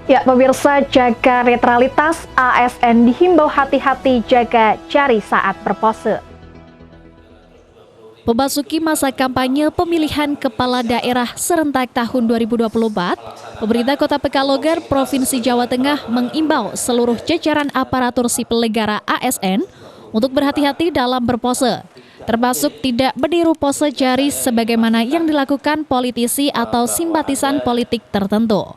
Ya, pemirsa, jaga netralitas, ASN dihimbau hati-hati jaga jari saat berpose. Memasuki masa kampanye pemilihan kepala daerah serentak tahun 2024, pemerintah Kota Pekalongan, Provinsi Jawa Tengah mengimbau seluruh jajaran aparatur sipil negara ASN untuk berhati-hati dalam berpose, termasuk tidak meniru pose jari sebagaimana yang dilakukan politisi atau simpatisan politik tertentu.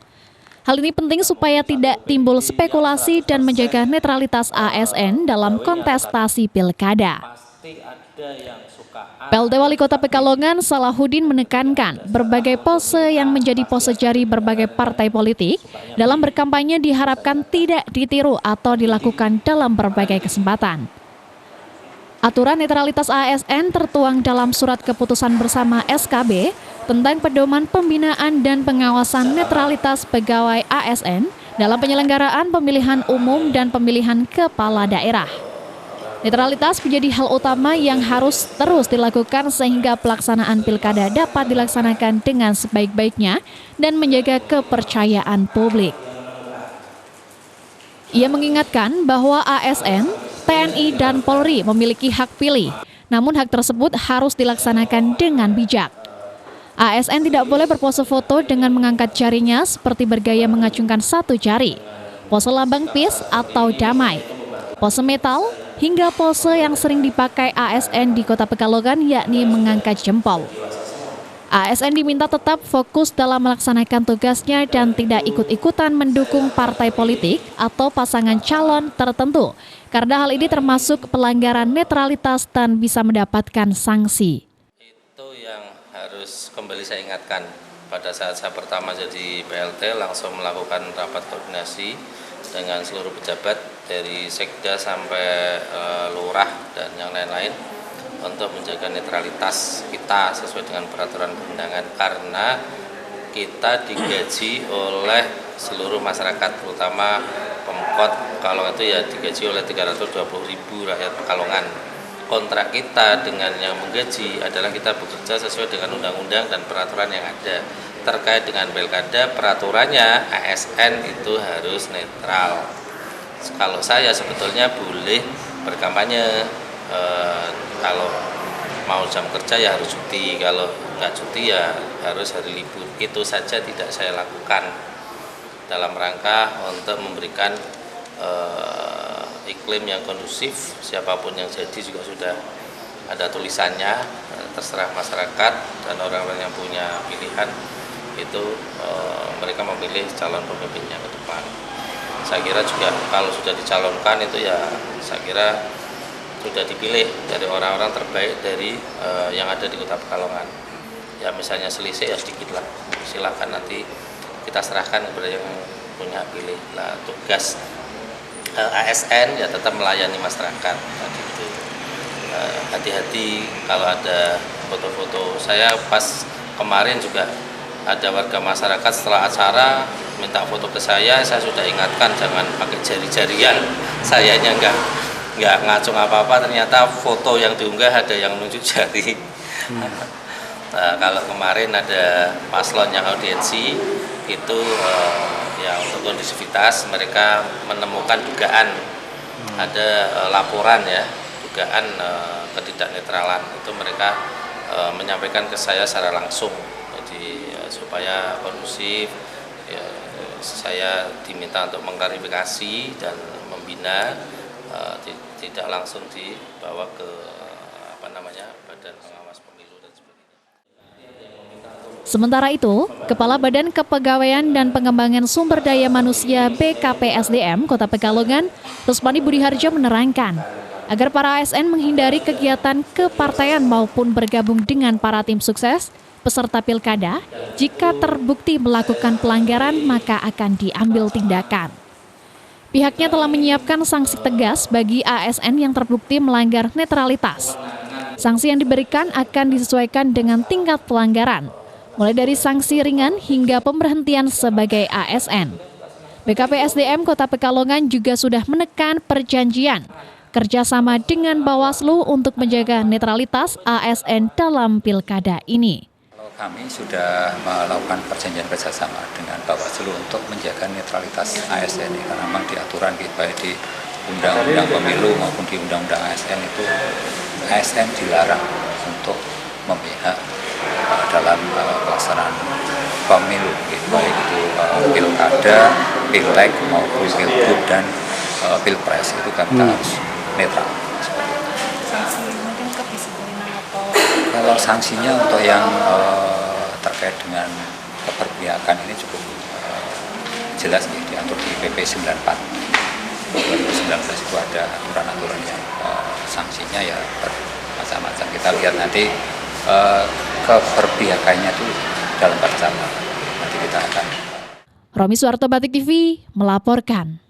Hal ini penting supaya tidak timbul spekulasi dan menjaga netralitas ASN dalam kontestasi pilkada. PLT Wali Kota Pekalongan, Salahuddin, menekankan berbagai pose yang menjadi pose jari berbagai partai politik dalam berkampanye diharapkan tidak ditiru atau dilakukan dalam berbagai kesempatan. Aturan netralitas ASN tertuang dalam Surat Keputusan Bersama SKB tentang pedoman pembinaan dan pengawasan netralitas pegawai ASN dalam penyelenggaraan pemilihan umum dan pemilihan kepala daerah. Netralitas menjadi hal utama yang harus terus dilakukan sehingga pelaksanaan pilkada dapat dilaksanakan dengan sebaik-baiknya dan menjaga kepercayaan publik. Ia mengingatkan bahwa ASN, TNI, dan Polri memiliki hak pilih, namun hak tersebut harus dilaksanakan dengan bijak. ASN tidak boleh berpose foto dengan mengangkat jarinya seperti bergaya mengacungkan satu jari, pose lambang peace atau damai, pose metal, hingga pose yang sering dipakai ASN di Kota Pekalongan yakni mengangkat jempol. ASN diminta tetap fokus dalam melaksanakan tugasnya dan tidak ikut-ikutan mendukung partai politik atau pasangan calon tertentu, karena hal ini termasuk pelanggaran netralitas dan bisa mendapatkan sanksi. Itu yang harus kembali saya ingatkan. Pada saat saya pertama jadi PLT langsung melakukan rapat koordinasi dengan seluruh pejabat dari sekda sampai lurah dan yang lain-lain untuk menjaga netralitas kita sesuai dengan peraturan perundangan, karena kita digaji oleh seluruh masyarakat, terutama Pemkot Pekalongan itu ya digaji oleh 320.000 rakyat Pekalongan. Kontrak kita dengan yang menggaji adalah kita bekerja sesuai dengan undang-undang dan peraturan yang ada. Terkait dengan pilkada, peraturannya ASN itu harus netral. Kalau saya sebetulnya boleh berkampanye, kalau mau jam kerja ya harus cuti, kalau nggak cuti ya harus hari libur. Itu saja tidak saya lakukan dalam rangka untuk memberikan iklim yang kondusif. Siapapun yang jadi juga sudah ada tulisannya, terserah masyarakat dan orang-orang yang punya pilihan itu mereka memilih calon pemimpinnya ke depan. Saya kira juga kalau sudah dicalonkan itu ya saya kira sudah dipilih dari orang-orang terbaik dari yang ada di Kota Pekalongan. Ya misalnya selisih ya sedikit lah, silakan nanti kita serahkan kepada yang punya pilih. Nah, tugas ASN ya tetap melayani masyarakat. Gitu. Hati-hati kalau ada foto-foto. Saya pas kemarin juga ada warga masyarakat setelah acara minta foto ke saya sudah ingatkan jangan pakai jari-jarian. Sayanya nggak ngacung apa-apa, ternyata foto yang diunggah ada yang nunjuk jari. Nah, kalau kemarin ada paslon yang audiensi itu ya untuk kondisivitas mereka menemukan dugaan ada laporan ya dugaan ketidaknetralan, itu mereka menyampaikan ke saya secara langsung. Jadi supaya kondusif ya, saya diminta untuk mengklarifikasi dan membina, tidak langsung dibawa ke Badan Pengawas Pemilu dan sebagainya. Sementara itu, Kepala Badan Kepegawaian dan Pengembangan Sumber Daya Manusia BKPSDM Kota Pekalongan, Rusmani Budiharjo, menerangkan agar para ASN menghindari kegiatan kepartaian maupun bergabung dengan para tim sukses peserta pilkada. Jika terbukti melakukan pelanggaran maka akan diambil tindakan. Pihaknya telah menyiapkan sanksi tegas bagi ASN yang terbukti melanggar netralitas. Sanksi yang diberikan akan disesuaikan dengan tingkat pelanggaran, mulai dari sanksi ringan hingga pemberhentian sebagai ASN. BKPSDM Kota Pekalongan juga sudah menekan perjanjian kerjasama dengan Bawaslu untuk menjaga netralitas ASN dalam pilkada ini. Kami sudah melakukan perjanjian kerjasama dengan Bawaslu untuk menjaga netralitas ASN ini, karena memang di aturan baik di Undang-Undang Pemilu maupun di Undang-Undang ASN itu ASN dilarang untuk memihak dalam pelaksanaan pemilu, baik itu pilkada, pileg maupun pilgub dan pilpres, itu kan kita harus netral. Sanksi mungkin kedisiplinan atau Kalau sanksinya untuk yang terkait dengan keberpihakan ini cukup jelas nih, diatur di PP 94 2019 itu ada aturan-aturan yang sanksinya ya macam-macam. Kita lihat nanti keberpihakannya itu dalam pasal nanti kita akan. Romi Suharto, Batik TV melaporkan.